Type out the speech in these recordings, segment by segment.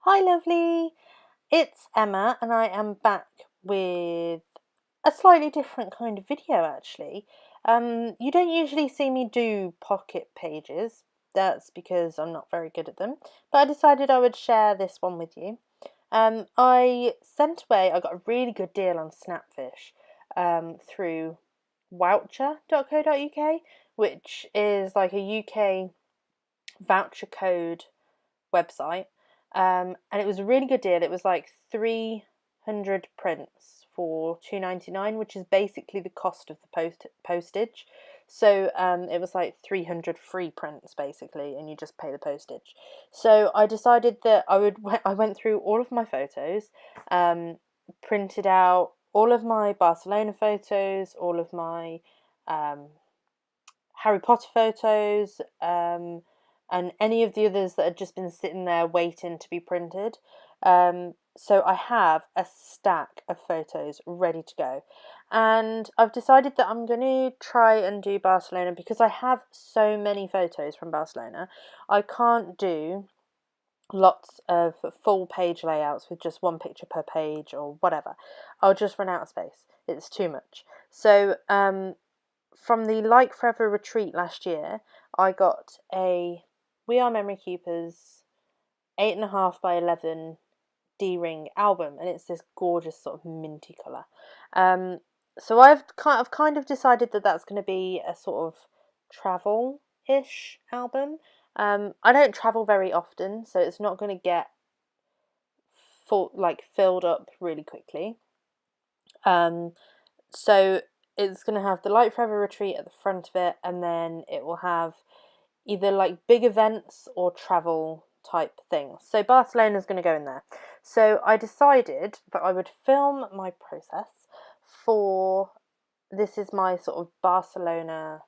Hi, lovely. It's Emma, and I am back with a slightly different kind of video, actually. You don't usually see me do pocket pages. That's because I'm not very good at them. But I decided I would share this one with you. I got a really good deal on Snapfish through voucher.co.uk, which is like a UK voucher code website, and it was a really good deal. It was like 300 prints for 2.99, which is basically the cost of the postage. So it was like 300 free prints basically, and you just pay the postage. So I decided that I went through all of my photos, printed out all of my Barcelona photos, all of my um, Harry Potter photos, and any of the others that had just been sitting there waiting to be printed. So I have a stack of photos ready to go. And I've decided that I'm going to try and do Barcelona because I have so many photos from Barcelona. I can't do lots of full page layouts with just one picture per page or whatever. I'll just run out of space. It's too much. So from the Like Forever retreat last year, I got a We Are Memory Keepers 8.5 by 11 D-ring album, and it's this gorgeous sort of minty colour. So I've kind of decided that that's going to be a sort of travel-ish album. I don't travel very often, so it's not going to get filled up really quickly. So it's going to have the Light Forever retreat at the front of it, and then it will have either like big events or travel type things. So Barcelona's going to go in there. So I decided that I would film my process for this is my sort of Barcelona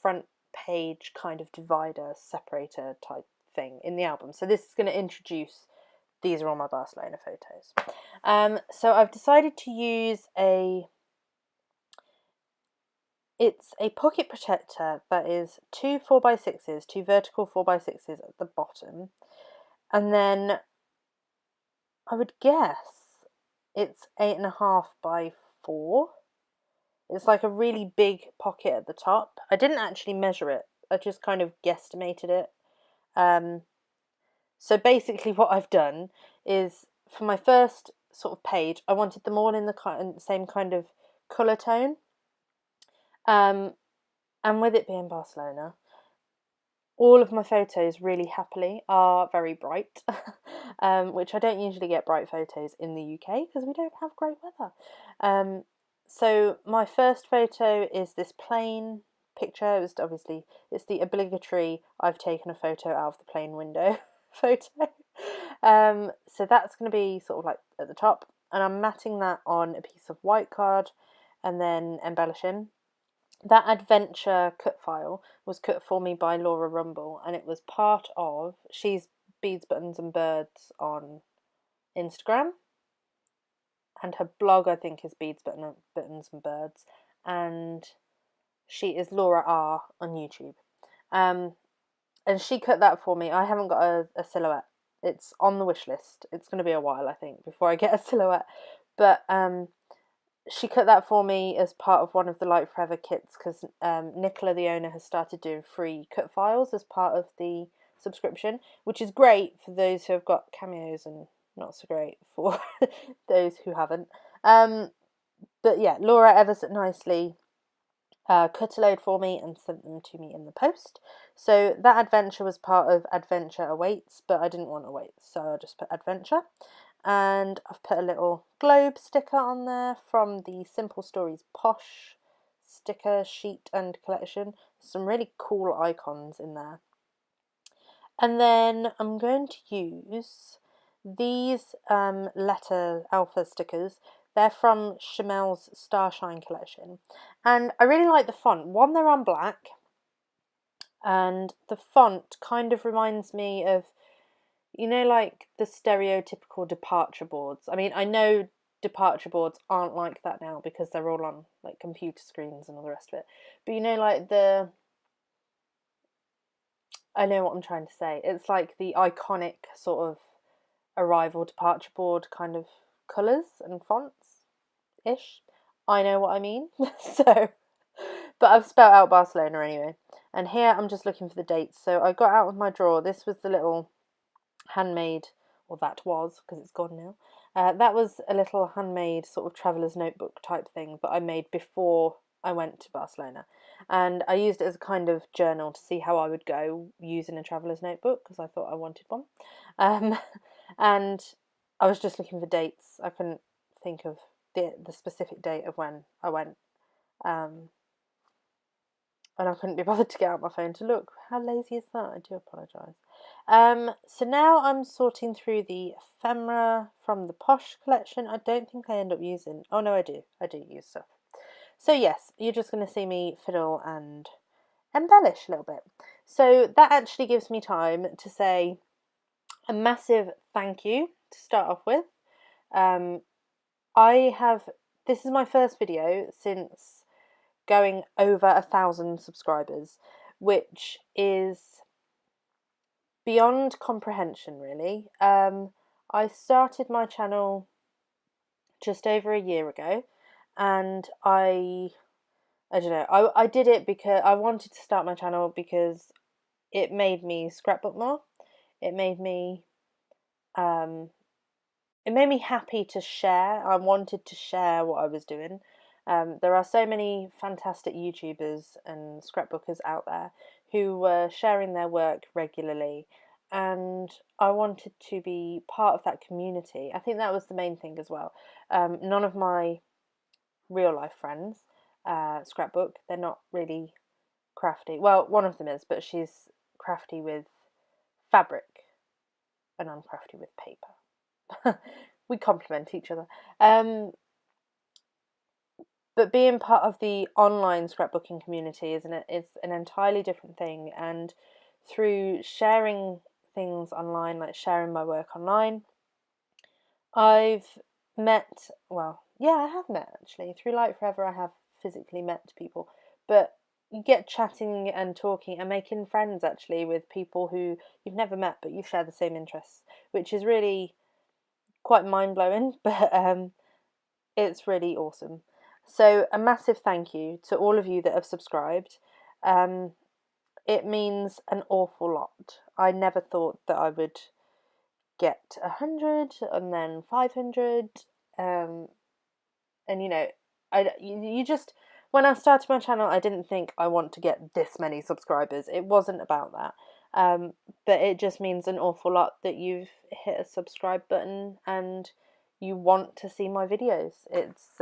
front page kind of divider, separator type thing in the album. So this is going to introduce, these are all my Barcelona photos. So I've decided to use it's a pocket protector that is two 4x6s, two vertical 4x6s at the bottom, and then I would guess it's 8.5 by 4. It's like a really big pocket at the top. I didn't actually measure it, I just kind of guesstimated it. So basically, what I've done is for my first sort of page, I wanted them all in the same kind of colour tone. And with it being Barcelona, all of my photos really happily are very bright, which I don't usually get bright photos in the UK because we don't have great weather. So my first photo is this plain picture. It's the obligatory I've taken a photo out of the plane window photo. So that's going to be sort of like at the top, and I'm matting that on a piece of white card and then embellishing. That adventure cut file was cut for me by Laura Rumble, and it was part of, she's Beads, Buttons and Birds on Instagram, and her blog I think is Beads, Buttons and Birds, and she is Laura R on YouTube. And she cut that for me. I haven't got a silhouette. It's on the wish list. It's going to be a while, I think, before I get a silhouette. But she cut that for me as part of one of the Light Forever kits because Nicola, the owner, has started doing free cut files as part of the subscription, which is great for those who have got cameos and not so great for those who haven't. But yeah, Laura ever so nicely cut a load for me and sent them to me in the post. So that adventure was part of Adventure Awaits, but I didn't want Awaits, so I just put Adventure. And I've put a little globe sticker on there from the Simple Stories Posh sticker sheet and collection. Some really cool icons in there. And then I'm going to use these letter alpha stickers. They're from Chamel's Starshine collection. And I really like the font. One, they're on black. And the font kind of reminds me of, you know, like the stereotypical departure boards. I mean, I know departure boards aren't like that now because they're all on like computer screens and all the rest of it. But you know, like I know what I'm trying to say. It's like the iconic sort of arrival departure board kind of colours and fonts-ish. I know what I mean. So, but I've spelled out Barcelona anyway. And here I'm just looking for the dates. So I got out of my drawer, this was the little handmade, or that was, because it's gone now. That was a little handmade sort of traveller's notebook type thing that I made before I went to Barcelona. And I used it as a kind of journal to see how I would go using a traveller's notebook, because I thought I wanted one. And I was just looking for dates. I couldn't think of the specific date of when I went. And I couldn't be bothered to get out my phone to look. How lazy is that? I do apologise. So now I'm sorting through the ephemera from the Posh collection. I don't think I end up using... Oh, no, I do. I do use stuff. So, yes, you're just going to see me fiddle and embellish a little bit. So that actually gives me time to say a massive thank you to start off with. This is my first video since going over 1,000 subscribers, which is beyond comprehension, really. I started my channel just over a year ago, and I don't know, I did it because I wanted to start my channel because it made me scrapbook more. It made me happy to share. I wanted to share what I was doing. There are so many fantastic YouTubers and scrapbookers out there who were sharing their work regularly, and I wanted to be part of that community. I think that was the main thing as well. None of my real life friends scrapbook. They're not really crafty. Well, one of them is, but she's crafty with fabric and I'm crafty with paper. We complement each other. But being part of the online scrapbooking community is an entirely different thing. And through sharing things online, like sharing my work online, I've met, well, yeah, I have met actually. Through Light Forever, I have physically met people. But you get chatting and talking and making friends actually with people who you've never met, but you share the same interests, which is really quite mind-blowing, but it's really awesome. So a massive thank you to all of you that have subscribed. It means an awful lot. I never thought that I would get 100 and then 500. And you know, you just, when I started my channel, I didn't think I want to get this many subscribers. It wasn't about that. But it just means an awful lot that you've hit a subscribe button and you want to see my videos. It's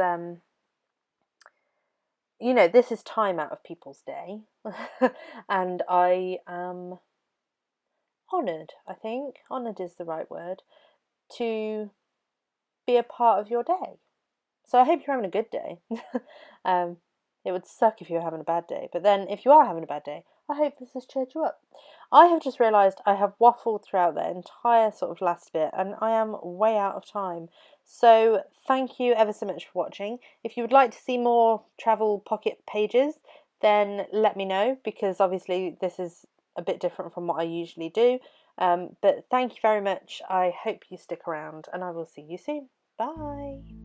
you know, this is time out of people's day. And I am honoured, I think. Honoured is the right word. To be a part of your day. So I hope you're having a good day. It would suck if you were having a bad day. But then if you are having a bad day, I hope this has cheered you up. I have just realised I have waffled throughout the entire sort of last bit and I am way out of time. So thank you ever so much for watching. If you would like to see more travel pocket pages, then let me know, because obviously this is a bit different from what I usually do. But thank you very much. I hope you stick around and I will see you soon. Bye.